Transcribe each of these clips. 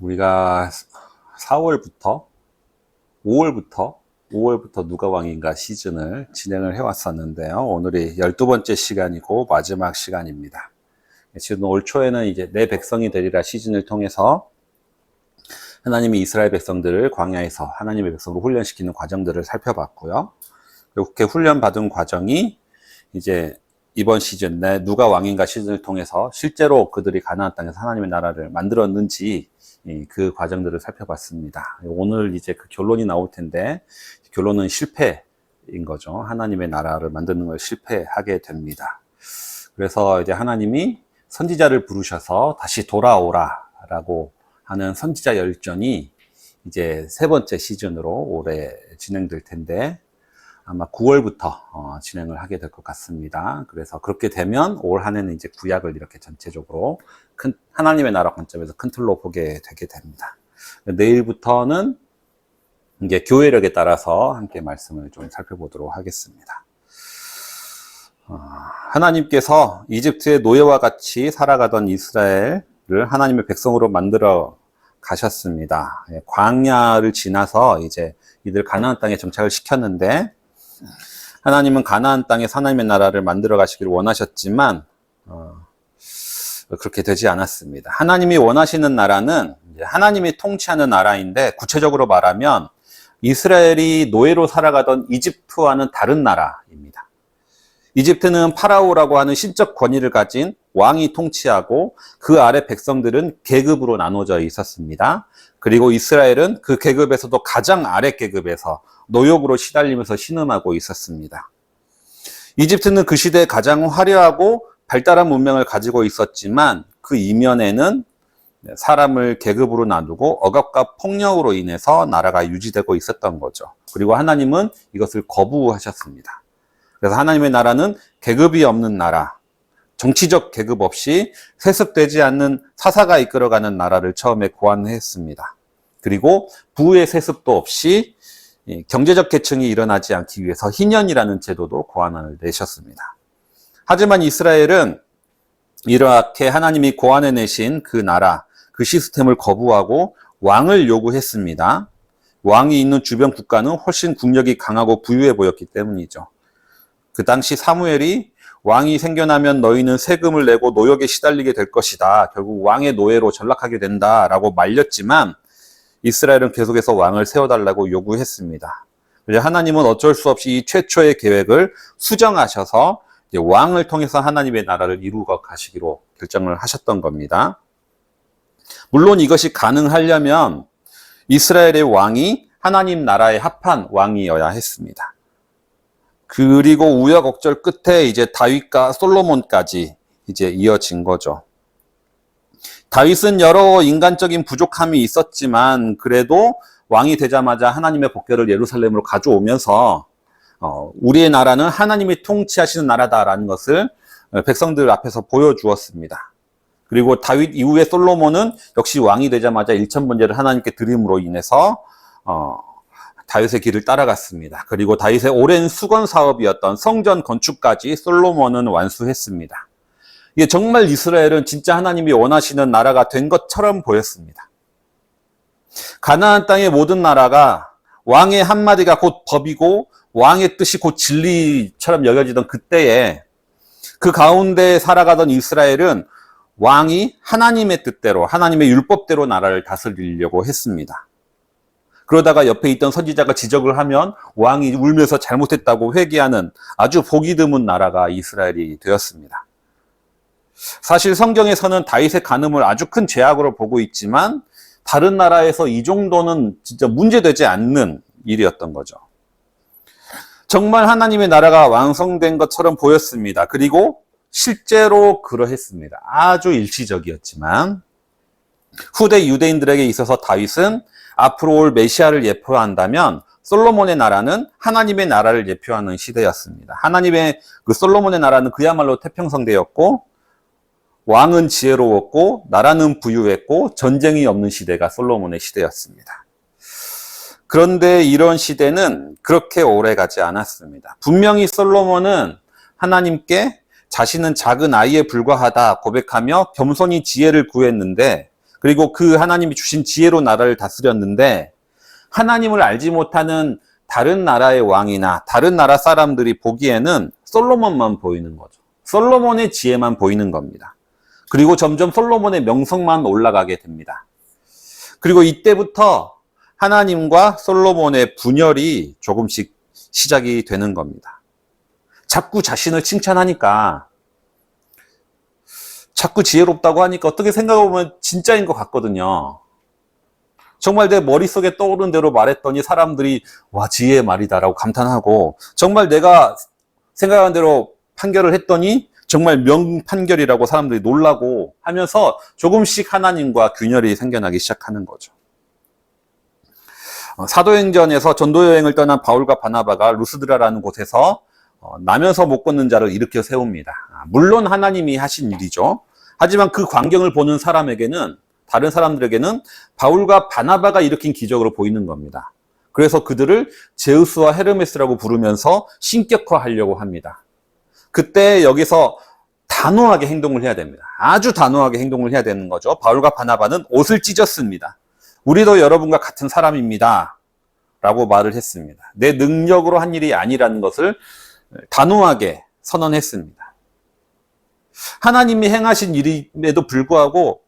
우리가 4월부터 5월부터 누가 왕인가 시즌을 진행을 해왔었는데요. 오늘이 12번째 시간이고 마지막 시간입니다. 지금 올 초에는 이제 내 백성이 되리라 시즌을 통해서 하나님이 이스라엘 백성들을 광야에서 하나님의 백성으로 훈련시키는 과정들을 살펴봤고요. 그렇게 훈련받은 과정이 이제 이번 시즌 내 누가 왕인가 시즌을 통해서 실제로 그들이 가나안 땅에서 하나님의 나라를 만들었는지 그 과정들을 살펴봤습니다. 오늘 이제 그 결론이 나올 텐데 결론은 실패인 거죠. 하나님의 나라를 만드는 걸 실패하게 됩니다. 그래서 이제 하나님이 선지자를 부르셔서 다시 돌아오라라고 하는 선지자 열전이 이제 세 번째 시즌으로 올해 진행될 텐데 아마 9월부터 진행을 하게 될 것 같습니다. 그래서 그렇게 되면 올 한 해는 이제 구약을 이렇게 전체적으로 하나님의 나라 관점에서 큰 틀로 보게 되게 됩니다. 내일부터는 이제 교회력에 따라서 함께 말씀을 좀 살펴보도록 하겠습니다. 하나님께서 이집트의 노예와 같이 살아가던 이스라엘을 하나님의 백성으로 만들어 가셨습니다. 광야를 지나서 이제 이들 가나안 땅에 정착을 시켰는데 하나님은 가나안 땅에서 하나님의 나라를 만들어 가시기를 원하셨지만 그렇게 되지 않았습니다. 하나님이 원하시는 나라는 하나님이 통치하는 나라인데 구체적으로 말하면 이스라엘이 노예로 살아가던 이집트와는 다른 나라입니다. 이집트는 파라오라고 하는 신적 권위를 가진 왕이 통치하고 그 아래 백성들은 계급으로 나눠져 있었습니다. 그리고 이스라엘은 그 계급에서도 가장 아래 계급에서 노역으로 시달리면서 신음하고 있었습니다. 이집트는 그 시대에 가장 화려하고 발달한 문명을 가지고 있었지만 그 이면에는 사람을 계급으로 나누고 억압과 폭력으로 인해서 나라가 유지되고 있었던 거죠. 그리고 하나님은 이것을 거부하셨습니다. 그래서 하나님의 나라는 계급이 없는 나라, 정치적 계급 없이 세습되지 않는 사사가 이끌어가는 나라를 처음에 고안했습니다. 그리고 부의 세습도 없이 경제적 계층이 일어나지 않기 위해서 희년이라는 제도도 고안을 내셨습니다. 하지만 이스라엘은 이렇게 하나님이 고안해내신 그 나라, 그 시스템을 거부하고 왕을 요구했습니다. 왕이 있는 주변 국가는 훨씬 국력이 강하고 부유해 보였기 때문이죠. 그 당시 사무엘이 왕이 생겨나면 너희는 세금을 내고 노역에 시달리게 될 것이다. 결국 왕의 노예로 전락하게 된다라고 말렸지만 이스라엘은 계속해서 왕을 세워달라고 요구했습니다. 하나님은 어쩔 수 없이 이 최초의 계획을 수정하셔서 이제 왕을 통해서 하나님의 나라를 이루어 가시기로 결정을 하셨던 겁니다. 물론 이것이 가능하려면 이스라엘의 왕이 하나님 나라에 합한 왕이어야 했습니다. 그리고 우여곡절 끝에 이제 다윗과 솔로몬까지 이제 이어진 거죠. 다윗은 여러 인간적인 부족함이 있었지만 그래도 왕이 되자마자 하나님의 법궤를 예루살렘으로 가져오면서 우리의 나라는 하나님이 통치하시는 나라다라는 것을 백성들 앞에서 보여주었습니다. 그리고 다윗 이후에 솔로몬은 역시 왕이 되자마자 일천번제를 하나님께 드림으로 인해서 다윗의 길을 따라갔습니다. 그리고 다윗의 오랜 수건 사업이었던 성전 건축까지 솔로몬은 완수했습니다. 이게 정말 이스라엘은 진짜 하나님이 원하시는 나라가 된 것처럼 보였습니다. 가나안 땅의 모든 나라가 왕의 한마디가 곧 법이고 왕의 뜻이 곧 진리처럼 여겨지던 그때에 그 가운데 살아가던 이스라엘은 왕이 하나님의 뜻대로 하나님의 율법대로 나라를 다스리려고 했습니다. 그러다가 옆에 있던 선지자가 지적을 하면 왕이 울면서 잘못했다고 회개하는 아주 보기 드문 나라가 이스라엘이 되었습니다. 사실 성경에서는 다윗의 간음을 아주 큰 죄악으로 보고 있지만 다른 나라에서 이 정도는 진짜 문제되지 않는 일이었던 거죠. 정말 하나님의 나라가 완성된 것처럼 보였습니다. 그리고 실제로 그러했습니다. 아주 일시적이었지만 후대 유대인들에게 있어서 다윗은 앞으로 올 메시아를 예표한다면 솔로몬의 나라는 하나님의 나라를 예표하는 시대였습니다. 하나님의 그 솔로몬의 나라는 그야말로 태평성대였고 왕은 지혜로웠고 나라는 부유했고 전쟁이 없는 시대가 솔로몬의 시대였습니다. 그런데 이런 시대는 그렇게 오래 가지 않았습니다. 분명히 솔로몬은 하나님께 자신은 작은 아이에 불과하다 고백하며 겸손히 지혜를 구했는데 그리고 그 하나님이 주신 지혜로 나라를 다스렸는데 하나님을 알지 못하는 다른 나라의 왕이나 다른 나라 사람들이 보기에는 솔로몬만 보이는 거죠. 솔로몬의 지혜만 보이는 겁니다. 그리고 점점 솔로몬의 명성만 올라가게 됩니다. 그리고 이때부터 하나님과 솔로몬의 분열이 조금씩 시작이 되는 겁니다. 자꾸 자신을 칭찬하니까, 자꾸 지혜롭다고 하니까 어떻게 생각해보면 진짜인 것 같거든요. 정말 내 머릿속에 떠오른 대로 말했더니 사람들이 와, 지혜의 말이다라고 감탄하고, 정말 내가 생각한 대로 판결을 했더니 정말 명판결이라고 사람들이 놀라고 하면서 조금씩 하나님과 균열이 생겨나기 시작하는 거죠. 사도행전에서 전도여행을 떠난 바울과 바나바가 루스드라라는 곳에서 나면서 못 걷는 자를 일으켜 세웁니다. 물론 하나님이 하신 일이죠. 하지만 그 광경을 보는 사람에게는, 다른 사람들에게는 바울과 바나바가 일으킨 기적으로 보이는 겁니다. 그래서 그들을 제우스와 헤르메스라고 부르면서 신격화하려고 합니다. 그때 여기서 단호하게 행동을 해야 됩니다. 아주 단호하게 행동을 해야 되는 거죠. 바울과 바나바는 옷을 찢었습니다. 우리도 여러분과 같은 사람입니다. 라고 말을 했습니다. 내 능력으로 한 일이 아니라는 것을 단호하게 선언했습니다. 하나님이 행하신 일임에도 불구하고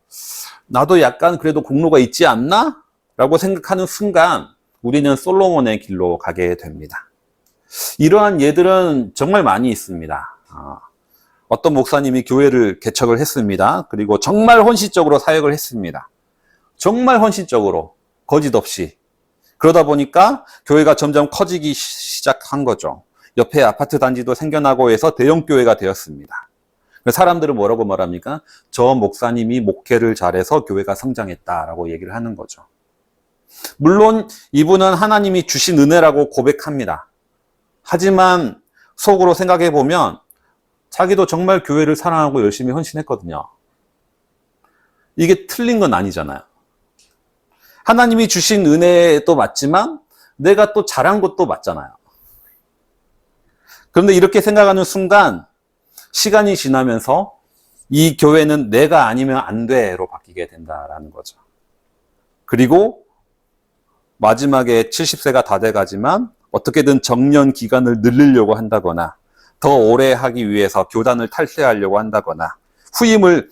나도 약간 그래도 공로가 있지 않나? 라고 생각하는 순간 우리는 솔로몬의 길로 가게 됩니다. 이러한 예들은 정말 많이 있습니다. 어떤 목사님이 교회를 개척을 했습니다. 그리고 정말 헌신적으로 사역을 했습니다. 정말 헌신적으로, 거짓 없이. 그러다 보니까 교회가 점점 커지기 시작한 거죠. 옆에 아파트 단지도 생겨나고 해서 대형 교회가 되었습니다. 사람들은 뭐라고 말합니까? 저 목사님이 목회를 잘해서 교회가 성장했다라고 얘기를 하는 거죠. 물론 이분은 하나님이 주신 은혜라고 고백합니다. 하지만 속으로 생각해 보면 자기도 정말 교회를 사랑하고 열심히 헌신했거든요. 이게 틀린 건 아니잖아요. 하나님이 주신 은혜도 맞지만 내가 또 잘한 것도 맞잖아요. 그런데 이렇게 생각하는 순간 시간이 지나면서 이 교회는 내가 아니면 안 돼로 바뀌게 된다라는 거죠. 그리고 마지막에 70세가 다 돼가지만 어떻게든 정년 기간을 늘리려고 한다거나 더 오래 하기 위해서 교단을 탈퇴하려고 한다거나 후임을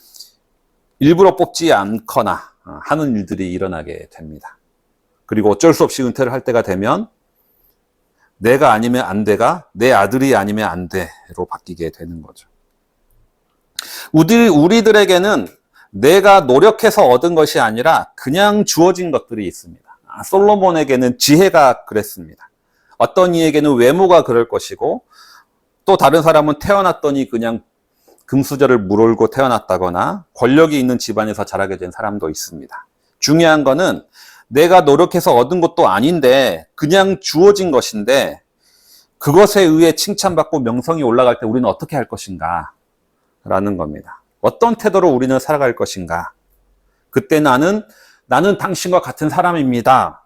일부러 뽑지 않거나 하는 일들이 일어나게 됩니다. 그리고 어쩔 수 없이 은퇴를 할 때가 되면 내가 아니면 안 돼가 내 아들이 아니면 안 돼로 바뀌게 되는 거죠. 우리들에게는 내가 노력해서 얻은 것이 아니라 그냥 주어진 것들이 있습니다. 솔로몬에게는 지혜가 그랬습니다. 어떤 이에게는 외모가 그럴 것이고 또 다른 사람은 태어났더니 그냥 금수저를 물올고 태어났다거나 권력이 있는 집안에서 자라게 된 사람도 있습니다. 중요한 거는 내가 노력해서 얻은 것도 아닌데 그냥 주어진 것인데 그것에 의해 칭찬받고 명성이 올라갈 때 우리는 어떻게 할 것인가 라는 겁니다. 어떤 태도로 우리는 살아갈 것인가. 그때 나는 당신과 같은 사람입니다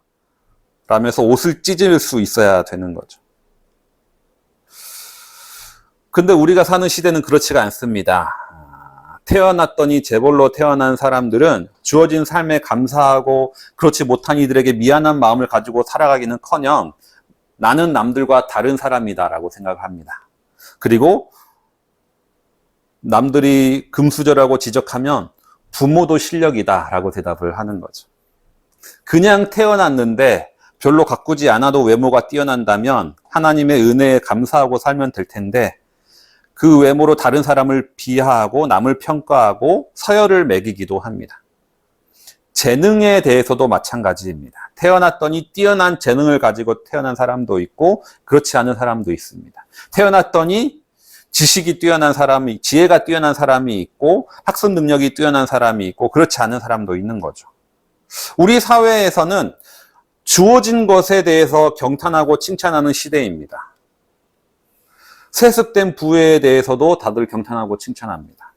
라면서 옷을 찢을 수 있어야 되는 거죠. 근데 우리가 사는 시대는 그렇지가 않습니다. 태어났더니 재벌로 태어난 사람들은 주어진 삶에 감사하고 그렇지 못한 이들에게 미안한 마음을 가지고 살아가기는커녕 나는 남들과 다른 사람이다라고 생각합니다. 그리고 남들이 금수저라고 지적하면 부모도 실력이다라고 대답을 하는 거죠. 그냥 태어났는데 별로 가꾸지 않아도 외모가 뛰어난다면 하나님의 은혜에 감사하고 살면 될 텐데 그 외모로 다른 사람을 비하하고 남을 평가하고 서열을 매기기도 합니다. 재능에 대해서도 마찬가지입니다. 태어났더니 뛰어난 재능을 가지고 태어난 사람도 있고 그렇지 않은 사람도 있습니다. 태어났더니 지식이 뛰어난 사람이, 지혜가 뛰어난 사람이 있고 학습 능력이 뛰어난 사람이 있고 그렇지 않은 사람도 있는 거죠. 우리 사회에서는 주어진 것에 대해서 경탄하고 칭찬하는 시대입니다. 세습된 부에 대해서도 다들 경탄하고 칭찬합니다.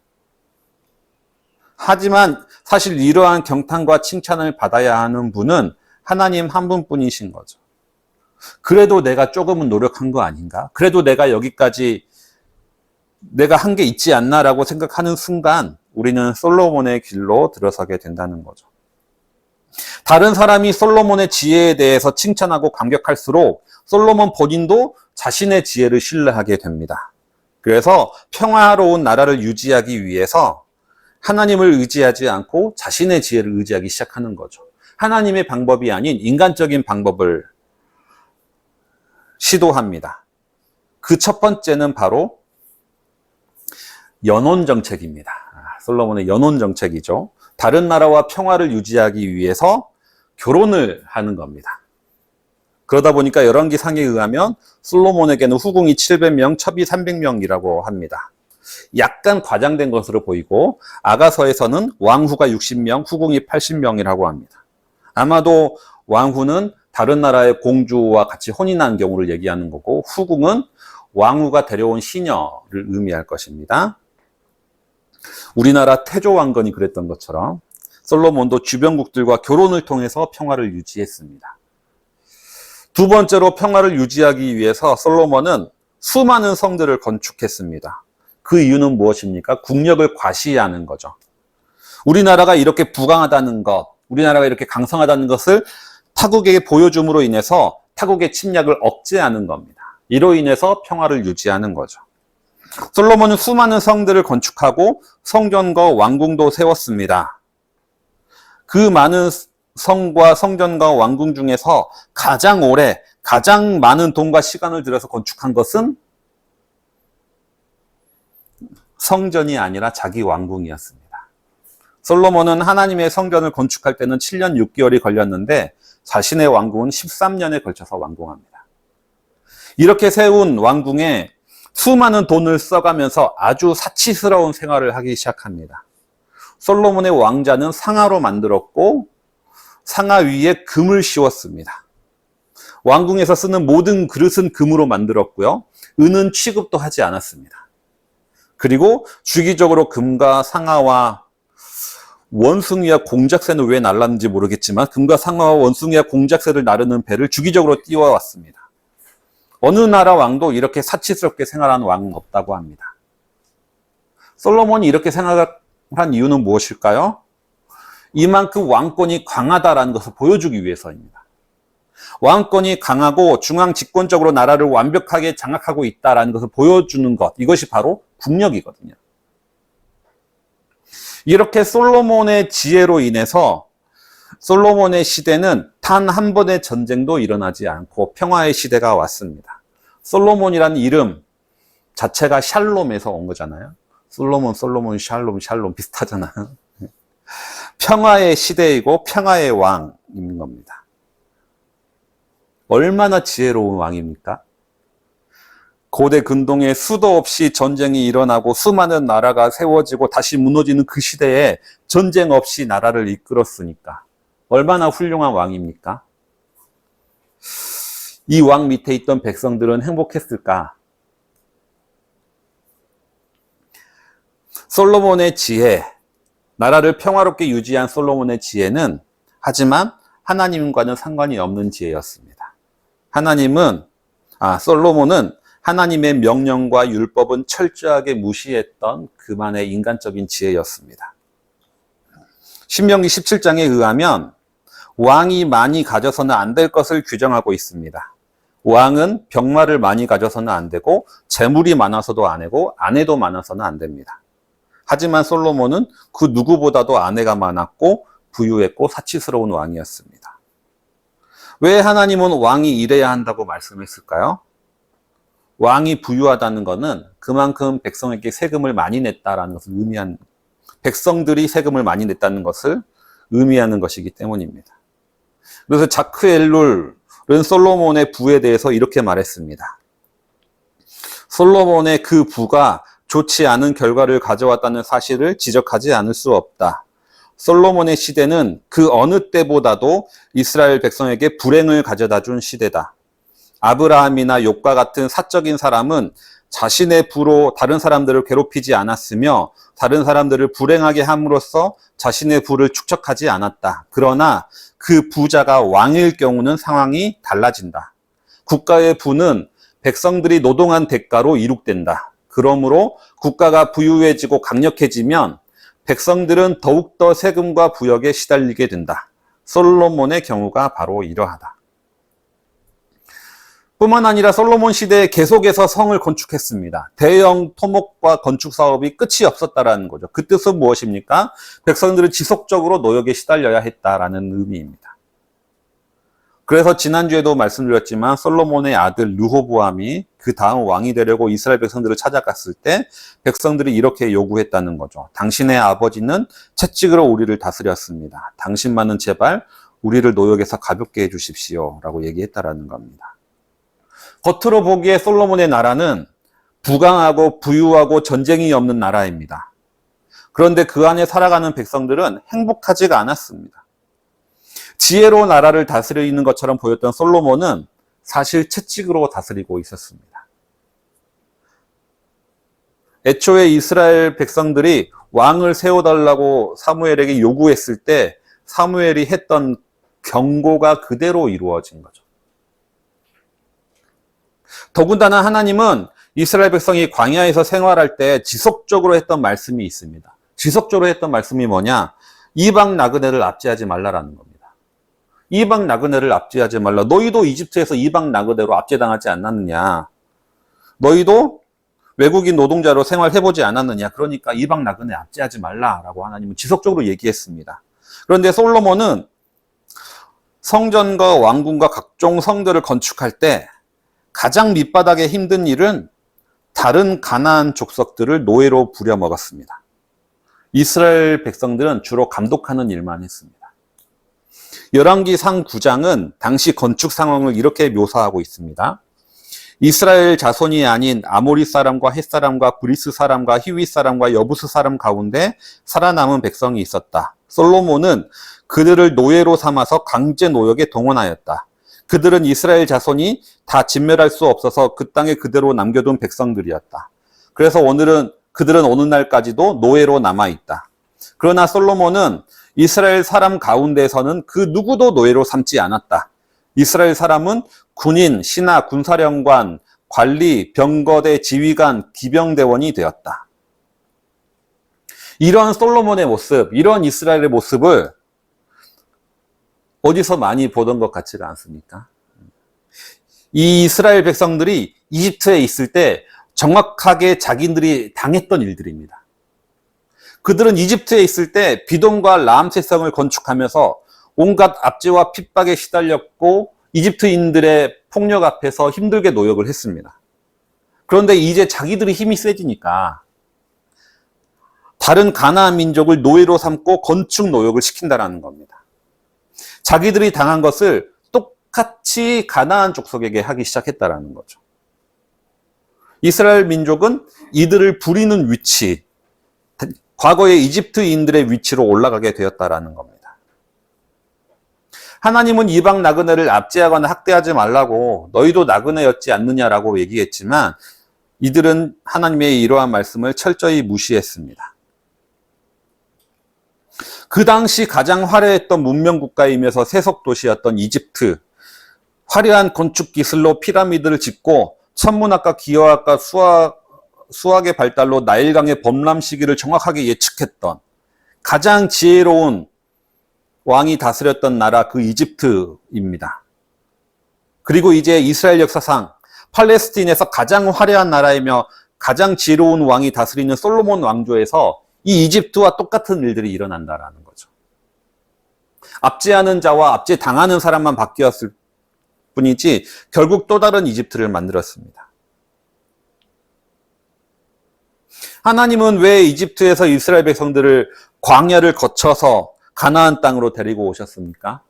하지만 사실 이러한 경탄과 칭찬을 받아야 하는 분은 하나님 한 분뿐이신 거죠. 그래도 내가 조금은 노력한 거 아닌가? 그래도 내가 여기까지 내가 한 게 있지 않나라고 생각하는 순간 우리는 솔로몬의 길로 들어서게 된다는 거죠. 다른 사람이 솔로몬의 지혜에 대해서 칭찬하고 감격할수록 솔로몬 본인도 자신의 지혜를 신뢰하게 됩니다. 그래서 평화로운 나라를 유지하기 위해서 하나님을 의지하지 않고 자신의 지혜를 의지하기 시작하는 거죠. 하나님의 방법이 아닌 인간적인 방법을 시도합니다. 그 첫 번째는 바로 연혼 정책입니다. 솔로몬의 연혼 정책이죠. 다른 나라와 평화를 유지하기 위해서 결혼을 하는 겁니다. 그러다 보니까 열왕기상에 의하면 솔로몬에게는 후궁이 700명, 첩이 300명이라고 합니다. 약간 과장된 것으로 보이고 아가서에서는 왕후가 60명, 후궁이 80명이라고 합니다. 아마도 왕후는 다른 나라의 공주와 같이 혼인한 경우를 얘기하는 거고 후궁은 왕후가 데려온 시녀를 의미할 것입니다. 우리나라 태조 왕건이 그랬던 것처럼 솔로몬도 주변국들과 결혼을 통해서 평화를 유지했습니다. 두 번째로 평화를 유지하기 위해서 솔로몬은 수많은 성들을 건축했습니다. 그 이유는 무엇입니까? 국력을 과시하는 거죠. 우리나라가 이렇게 부강하다는 것, 우리나라가 이렇게 강성하다는 것을 타국에게 보여줌으로 인해서 타국의 침략을 억제하는 겁니다. 이로 인해서 평화를 유지하는 거죠. 솔로몬은 수많은 성들을 건축하고 성전과 왕궁도 세웠습니다. 그 많은 성과 성전과 왕궁 중에서 가장 오래, 가장 많은 돈과 시간을 들여서 건축한 것은 성전이 아니라 자기 왕궁이었습니다. 솔로몬은 하나님의 성전을 건축할 때는 7년 6개월이 걸렸는데 자신의 왕궁은 13년에 걸쳐서 완공합니다. 이렇게 세운 왕궁에 수많은 돈을 써가면서 아주 사치스러운 생활을 하기 시작합니다. 솔로몬의 왕자는 상아로 만들었고 상아 위에 금을 씌웠습니다. 왕궁에서 쓰는 모든 그릇은 금으로 만들었고요. 은은 취급도 하지 않았습니다. 그리고 주기적으로 금과 상아와 원숭이와 공작새는 왜 날랐는지 모르겠지만 금과 상아와 원숭이와 공작새를 나르는 배를 주기적으로 띄워왔습니다. 어느 나라 왕도 이렇게 사치스럽게 생활하는 왕은 없다고 합니다. 솔로몬이 이렇게 생활한 이유는 무엇일까요? 이만큼 왕권이 강하다라는 것을 보여주기 위해서입니다. 왕권이 강하고 중앙 집권적으로 나라를 완벽하게 장악하고 있다라는 것을 보여주는 것, 이것이 바로 국력이거든요. 이렇게 솔로몬의 지혜로 인해서 솔로몬의 시대는 단 한 번의 전쟁도 일어나지 않고 평화의 시대가 왔습니다. 솔로몬이라는 이름 자체가 샬롬에서 온 거잖아요. 솔로몬, 샬롬 비슷하잖아요. 평화의 시대이고 평화의 왕인 겁니다. 얼마나 지혜로운 왕입니까? 고대 근동에 수도 없이 전쟁이 일어나고 수많은 나라가 세워지고 다시 무너지는 그 시대에 전쟁 없이 나라를 이끌었으니까 얼마나 훌륭한 왕입니까? 이 왕 밑에 있던 백성들은 행복했을까? 솔로몬의 지혜, 나라를 평화롭게 유지한 솔로몬의 지혜는 하지만 하나님과는 상관이 없는 지혜였습니다. 솔로몬은 하나님의 명령과 율법은 철저하게 무시했던 그만의 인간적인 지혜였습니다. 신명기 17장에 의하면 왕이 많이 가져서는 안 될 것을 규정하고 있습니다. 왕은 병마를 많이 가져서는 안 되고 재물이 많아서도 안 되고 아내도 많아서는 안 됩니다. 하지만 솔로몬은 그 누구보다도 아내가 많았고 부유했고 사치스러운 왕이었습니다. 왜 하나님은 왕이 이래야 한다고 말씀했을까요? 왕이 부유하다는 것은 그만큼 백성에게 세금을 많이 냈다라는 것을 백성들이 세금을 많이 냈다는 것을 의미하는 것이기 때문입니다. 그래서 자크 엘룰은 솔로몬의 부에 대해서 이렇게 말했습니다. 솔로몬의 그 부가 좋지 않은 결과를 가져왔다는 사실을 지적하지 않을 수 없다. 솔로몬의 시대는 그 어느 때보다도 이스라엘 백성에게 불행을 가져다 준 시대다. 아브라함이나 욥과 같은 사적인 사람은 자신의 부로 다른 사람들을 괴롭히지 않았으며 다른 사람들을 불행하게 함으로써 자신의 부를 축적하지 않았다. 그러나 그 부자가 왕일 경우는 상황이 달라진다. 국가의 부는 백성들이 노동한 대가로 이룩된다. 그러므로 국가가 부유해지고 강력해지면 백성들은 더욱더 세금과 부역에 시달리게 된다. 솔로몬의 경우가 바로 이러하다. 뿐만 아니라 솔로몬 시대에 계속해서 성을 건축했습니다. 대형 토목과 건축 사업이 끝이 없었다라는 거죠. 그 뜻은 무엇입니까? 백성들은 지속적으로 노역에 시달려야 했다라는 의미입니다. 그래서 지난주에도 말씀드렸지만 솔로몬의 아들 르호보암이 그 다음 왕이 되려고 이스라엘 백성들을 찾아갔을 때 백성들이 이렇게 요구했다는 거죠. 당신의 아버지는 채찍으로 우리를 다스렸습니다. 당신만은 제발 우리를 노역에서 가볍게 해주십시오 라고 얘기했다라는 겁니다. 겉으로 보기에 솔로몬의 나라는 부강하고 부유하고 전쟁이 없는 나라입니다. 그런데 그 안에 살아가는 백성들은 행복하지가 않았습니다. 지혜로 나라를 다스리는 것처럼 보였던 솔로몬은 사실 채찍으로 다스리고 있었습니다. 애초에 이스라엘 백성들이 왕을 세워달라고 사무엘에게 요구했을 때 사무엘이 했던 경고가 그대로 이루어진 거죠. 더군다나 하나님은 이스라엘 백성이 광야에서 생활할 때 지속적으로 했던 말씀이 있습니다. 지속적으로 했던 말씀이 뭐냐? 이방 나그네를 압제하지 말라라는 겁니다. 이방 나그네를 압제하지 말라. 너희도 이집트에서 이방 나그네로 압제당하지 않았느냐? 너희도 외국인 노동자로 생활해보지 않았느냐? 그러니까 이방 나그네 압제하지 말라라고 하나님은 지속적으로 얘기했습니다. 그런데 솔로몬은 성전과 왕궁과 각종 성들을 건축할 때 가장 밑바닥에 힘든 일은 다른 가나안 족속들을 노예로 부려먹었습니다. 이스라엘 백성들은 주로 감독하는 일만 했습니다. 열왕기상 9장은 당시 건축 상황을 이렇게 묘사하고 있습니다. 이스라엘 자손이 아닌 아모리 사람과 헷 사람과 브리스 사람과 히윗 사람과 여부스 사람 가운데 살아남은 백성이 있었다. 솔로몬은 그들을 노예로 삼아서 강제 노역에 동원하였다. 그들은 이스라엘 자손이 다 진멸할 수 없어서 그 땅에 그대로 남겨둔 백성들이었다. 그래서 그들은 오늘날까지도 노예로 남아있다. 그러나 솔로몬은 이스라엘 사람 가운데서는 그 누구도 노예로 삼지 않았다. 이스라엘 사람은 군인, 신하, 군사령관, 관리, 병거대, 지휘관, 기병대원이 되었다. 이런 솔로몬의 모습, 이런 이스라엘의 모습을 어디서 많이 보던 것 같지가 않습니까? 이 이스라엘 백성들이 이집트에 있을 때 정확하게 자기들이 당했던 일들입니다. 그들은 이집트에 있을 때 비돔과 라암세성을 건축하면서 온갖 압제와 핍박에 시달렸고 이집트인들의 폭력 앞에서 힘들게 노역을 했습니다. 그런데 이제 자기들이 힘이 세지니까 다른 가나안 민족을 노예로 삼고 건축 노역을 시킨다는 겁니다. 자기들이 당한 것을 똑같이 가나안 족속에게 하기 시작했다는 거죠. 이스라엘 민족은 이들을 부리는 위치, 과거의 이집트인들의 위치로 올라가게 되었다는 겁니다. 하나님은 이방 나그네를 압제하거나 학대하지 말라고 너희도 나그네였지 않느냐라고 얘기했지만 이들은 하나님의 이러한 말씀을 철저히 무시했습니다. 그 당시 가장 화려했던 문명국가이면서 세속도시였던 이집트, 화려한 건축 기술로 피라미드를 짓고 천문학과 기하학과 수학의 발달로 나일강의 범람 시기를 정확하게 예측했던 가장 지혜로운 왕이 다스렸던 나라 그 이집트입니다. 그리고 이제 이스라엘 역사상 팔레스틴에서 가장 화려한 나라이며 가장 지혜로운 왕이 다스리는 솔로몬 왕조에서 이 이집트와 똑같은 일들이 일어난다라는 거죠. 압제하는 자와 압제당하는 사람만 바뀌었을 뿐이지 결국 또 다른 이집트를 만들었습니다. 하나님은 왜 이집트에서 이스라엘 백성들을 광야를 거쳐서 가나안 땅으로 데리고 오셨습니까?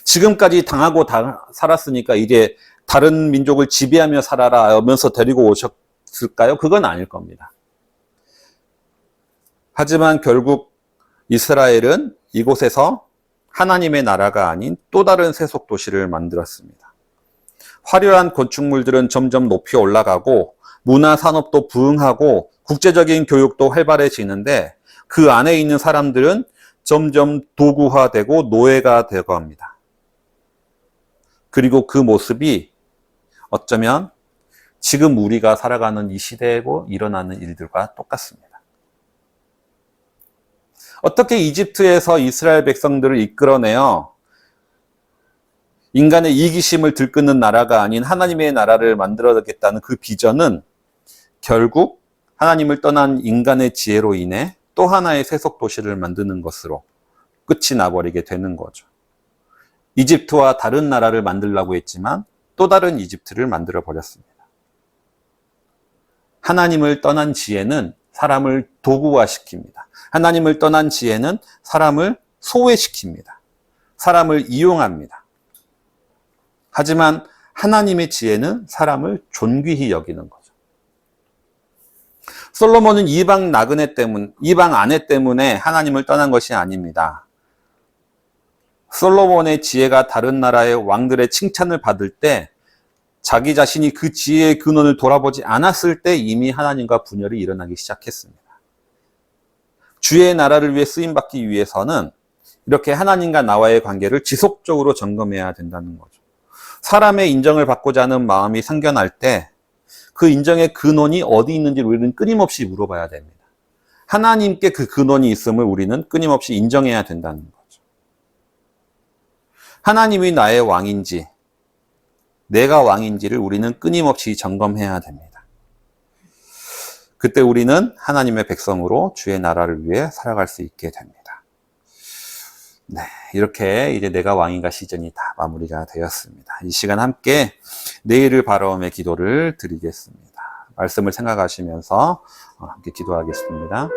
지금까지 당하고 살았으니까 이제 다른 민족을 지배하며 살아라 하면서 데리고 오셨을까요? 그건 아닐 겁니다. 하지만 결국 이스라엘은 이곳에서 하나님의 나라가 아닌 또 다른 세속 도시를 만들었습니다. 화려한 건축물들은 점점 높이 올라가고 문화 산업도 부흥하고 국제적인 교육도 활발해지는데 그 안에 있는 사람들은 점점 도구화되고 노예가 되고 합니다. 그리고 그 모습이 어쩌면 지금 우리가 살아가는 이 시대에 일어나는 일들과 똑같습니다. 어떻게 이집트에서 이스라엘 백성들을 이끌어내어 인간의 이기심을 들끓는 나라가 아닌 하나님의 나라를 만들어야겠다는 그 비전은 결국 하나님을 떠난 인간의 지혜로 인해 또 하나의 세속 도시를 만드는 것으로 끝이 나버리게 되는 거죠. 이집트와 다른 나라를 만들려고 했지만 또 다른 이집트를 만들어 버렸습니다. 하나님을 떠난 지혜는 사람을 도구화시킵니다. 하나님을 떠난 지혜는 사람을 소외시킵니다. 사람을 이용합니다. 하지만 하나님의 지혜는 사람을 존귀히 여기는 거죠. 솔로몬은 이방 아내 때문에 하나님을 떠난 것이 아닙니다. 솔로몬의 지혜가 다른 나라의 왕들의 칭찬을 받을 때 자기 자신이 그 지혜의 근원을 돌아보지 않았을 때 이미 하나님과 분열이 일어나기 시작했습니다. 주의 나라를 위해 쓰임받기 위해서는 이렇게 하나님과 나와의 관계를 지속적으로 점검해야 된다는 거죠. 사람의 인정을 받고자 하는 마음이 생겨날 때 그 인정의 근원이 어디 있는지 우리는 끊임없이 물어봐야 됩니다. 하나님께 그 근원이 있음을 우리는 끊임없이 인정해야 된다는 거죠. 하나님이 나의 왕인지 내가 왕인지를 우리는 끊임없이 점검해야 됩니다. 그때 우리는 하나님의 백성으로 주의 나라를 위해 살아갈 수 있게 됩니다. 네, 이렇게 이제 내가 왕인가 시즌이 다 마무리가 되었습니다. 이 시간 함께 내일을 바라오며 기도를 드리겠습니다. 말씀을 생각하시면서 함께 기도하겠습니다.